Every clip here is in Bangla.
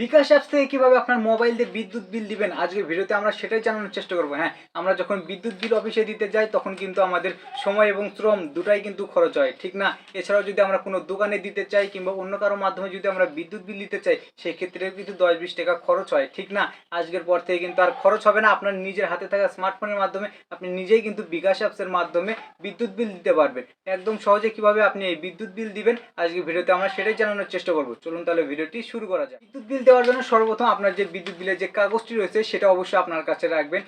বিকাশ অ্যাপস থেকে কিভাবে আপনার মোবাইল দিয়ে বিদ্যুৎ বিল দিবেন আজকের ভিডিওতে আমরা সেটাই জানানোর চেষ্টা করবো। হ্যাঁ, আমরা যখন বিদ্যুৎ বিল অফিসে দিতে যাই তখন কিন্তু আমাদের সময় এবং শ্রম দুটাই কিন্তু খরচ হয়, ঠিক না? এছাড়াও যদি আমরা কোনো দোকানে দিতে চাই কিংবা অন্য কারোর মাধ্যমে যদি আমরা বিদ্যুৎ বিল দিতে চাই সেই ক্ষেত্রেও কিন্তু 10-20 টাকা খরচ হয়, ঠিক না? আজকের পর থেকে কিন্তু আর খরচ হবে না, আপনার নিজের হাতে থাকা স্মার্টফোনের মাধ্যমে আপনি নিজেই কিন্তু বিকাশ অ্যাপসের মাধ্যমে বিদ্যুৎ বিল দিতে পারবেন। একদম সহজে কিভাবে আপনি এই বিদ্যুৎ বিল দিবেন আজকের ভিডিওতে আমরা সেটাই জানানোর চেষ্টা করবো। চলুন তাহলে ভিডিওটি শুরু করা যায়। বিদ্যুৎ বিল দেওয়ার জন্য সর্বপ্রথম আপনার যে বিদ্যুৎ বিলের যে কাগজটি রয়েছে সেটা অবশ্যই আপনার কাছে রাখবেন।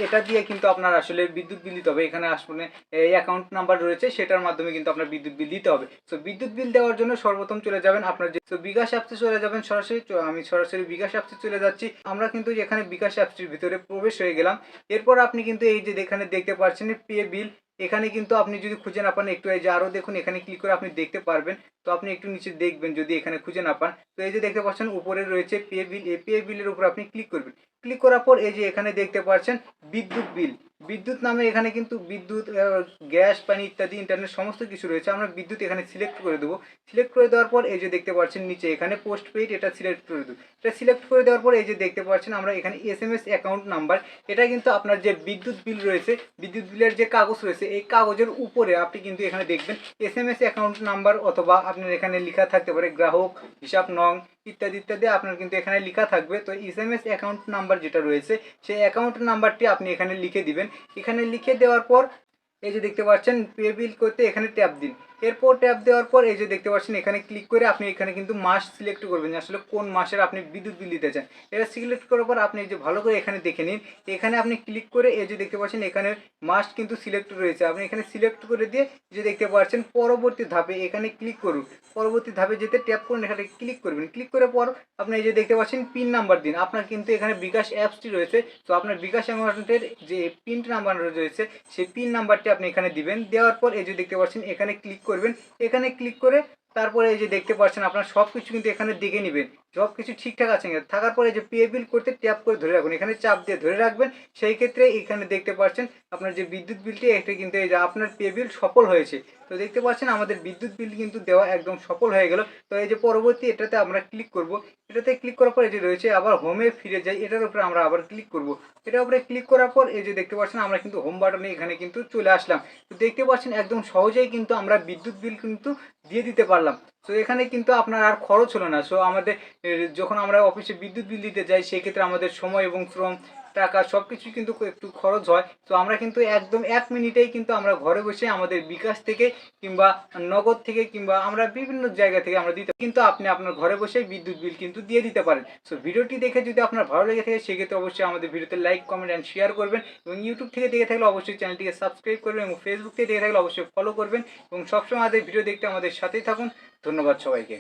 এটা দিয়ে কিন্তু আপনার আসলে বিদ্যুৎ বিল দিতে হবে। এখানে আসলে এই অ্যাকাউন্ট নাম্বার রয়েছে সেটার মাধ্যমে কিন্তু আপনার বিদ্যুৎ বিল দিতে হবে। সো বিদ্যুৎ বিল দেওয়ার জন্য সর্বপ্রথম চলে যাবেন আপনার যে বিকাশ অ্যাপসে চলে যাবেন সরাসরি। আমি সরাসরি বিকাশ অ্যাপসে চলে যাচ্ছি। আমরা কিন্তু এখানে বিকাশ অ্যাপসটির ভিতরে প্রবেশ হয়ে গেলাম। এরপর আপনি কিন্তু এই যে এখানে দেখতে পাচ্ছেন পে বিল, এখানে কিন্তু আপনি যদি খুঁজে না পান একটু এই যে আরও দেখুন, এখানে ক্লিক করে আপনি দেখতে পারবেন। তো আপনি একটু নিচে দেখবেন যদি এখানে খুঁজে না পান। তো এই যে দেখতে পাচ্ছেন উপরে রয়েছে পে বিল, এই পে বিলের উপর আপনি ক্লিক করবেন। ক্লিক করার পর এই যে এখানে দেখতে পাচ্ছেন বিদ্যুৎ বিল, বিদ্যুৎ নামে এখানে কিন্তু বিদ্যুৎ, গ্যাস, পানি ইত্যাদি ইন্টারনেট সমস্ত কিছু রয়েছে। আমরা বিদ্যুৎ এখানে সিলেক্ট করে দেবো। সিলেক্ট করে দেওয়ার পর এই যে দেখতে পাচ্ছেন নিচে এখানে পোস্ট পেইড, এটা সিলেক্ট করে দেবো। এটা সিলেক্ট করে দেওয়ার পর এই যে দেখতে পাচ্ছেন আমরা এখানে SMS অ্যাকাউন্ট নাম্বার, এটা কিন্তু আপনার যে বিদ্যুৎ বিল রয়েছে, বিদ্যুৎ বিলের যে কাগজ রয়েছে এই কাগজের উপরে আপনি কিন্তু এখানে দেখবেন SMS অ্যাকাউন্ট নাম্বার, অথবা আপনার এখানে লেখা থাকতে পারে গ্রাহক হিসাব নং ইত্যাদি ইত্যাদি, আপনার কিন্তু এখানে লেখা থাকবে। তো SMS অ্যাকাউন্ট নাম্বার যেটা রয়েছে সেই অ্যাকাউন্ট নাম্বারটি আপনি এখানে লিখে দিবেন। এখানে লিখে দেওয়ার পর এই যে দেখতে পাচ্ছেন পে বিল করতে এখানে ট্যাপ দিন। এরপর ট্যাপ দেওয়ার পর এই যে দেখতে পাচ্ছেন এখানে ক্লিক করে আপনি এখানে কিন্তু মাস সিলেক্ট করবেন আসলে কোন মাসের আপনি বিদ্যুৎ বিল দিতে চান। এটা সিলেক্ট করার পর আপনি এই যে ভালো করে এখানে দেখে নিন। এখানে আপনি ক্লিক করে এই যে দেখতে পাচ্ছেন এখানে মাস কিন্তু সিলেক্ট রয়েছে, আপনি এখানে সিলেক্ট করে দিয়ে যে দেখতে পাচ্ছেন পরবর্তী ধাপে এখানে ক্লিক করুন। পরবর্তী ধাপে যেতে ট্যাপ করুন, এখানে ক্লিক করবেন। ক্লিক করার পর আপনি এই যে দেখতে পাচ্ছেন পিন নাম্বার দিন। আপনার কিন্তু এখানে বিকাশ অ্যাপসটি রয়েছে, তো আপনার বিকাশ অ্যাকাউন্টের যে পিন নাম্বার রয়েছে সেই পিন নাম্বারটি আপনি এখানে দিবেন। দেওয়ার পর এই যে দেখতে পাচ্ছেন এখানে ক্লিক করবেন। এখানে ক্লিক করে তারপরে এই যে দেখতে পাচ্ছেন আপনার সব কিছু কিন্তু এখানে দেখে নেবেন সব কিছু ঠিকঠাক আছে। থাকার পরে যে পে বিল করতে ট্যাপ করে ধরে রাখুন, এখানে চাপ দিয়ে ধরে রাখবেন। সেই ক্ষেত্রে এখানে দেখতে পাচ্ছেন আপনার যে বিদ্যুৎ বিলটি এটা কিন্তু এই যে আপনার পে বিল সফল হয়েছে। তো দেখতে পাচ্ছেন আমাদের বিদ্যুৎ বিল কিন্তু দেওয়া একদম সফল হয়ে গেল। তো এই যে পরবর্তী এটাতে আমরা ক্লিক করব। এটাতে ক্লিক করার পর এই যে রয়েছে আবার হোমে ফিরে যাই, এটার উপরে আমরা আবার ক্লিক করব। এটার উপরে ক্লিক করার পর এই যে দেখতে পাচ্ছেন আমরা কিন্তু হোম বাটনে এখানে কিন্তু চলে আসলাম। তো দেখতে পাচ্ছেন একদম সহজেই কিন্তু আমরা বিদ্যুৎ বিল কিন্তু দিয়ে দিতে পারলাম। তো এখানে কিন্তু আপনার আর খরচ হলো না। সো আমাদের যখন আমরা অফিসে বিদ্যুৎ বিল দিতে যাই সেই ক্ষেত্রে আমাদের সময় এবং শ্রম, টাকা সব কিছুই কিন্তু একটু খরচ হয়। তো আমরা কিন্তু একদম 1 মিনিটেই কিন্তু আমরা ঘরে বসে আমাদের বিকাশ থেকে কিংবা নগদ থেকে কিংবা আমরা বিভিন্ন জায়গা থেকে আমরা দিতে কিন্তু আপনি আপনার ঘরে বসেই বিদ্যুৎ বিল কিন্তু দিয়ে দিতে পারেন। সো ভিডিওটি দেখে যদি আপনার ভালো লেগে থাকে সেক্ষেত্রে অবশ্যই আমাদের ভিডিওতে লাইক, কমেন্ট অ্যান্ড শেয়ার করবেন, এবং ইউটিউব থেকে দেখে থাকলে অবশ্যই চ্যানেলটিকে সাবস্ক্রাইব করবেন, এবং ফেসবুক থেকে দেখে থাকলে অবশ্যই ফলো করবেন, এবং সবসময় আমাদের ভিডিও দেখতে আমাদের সাথেই থাকুন। ধন্যবাদ সবাইকে।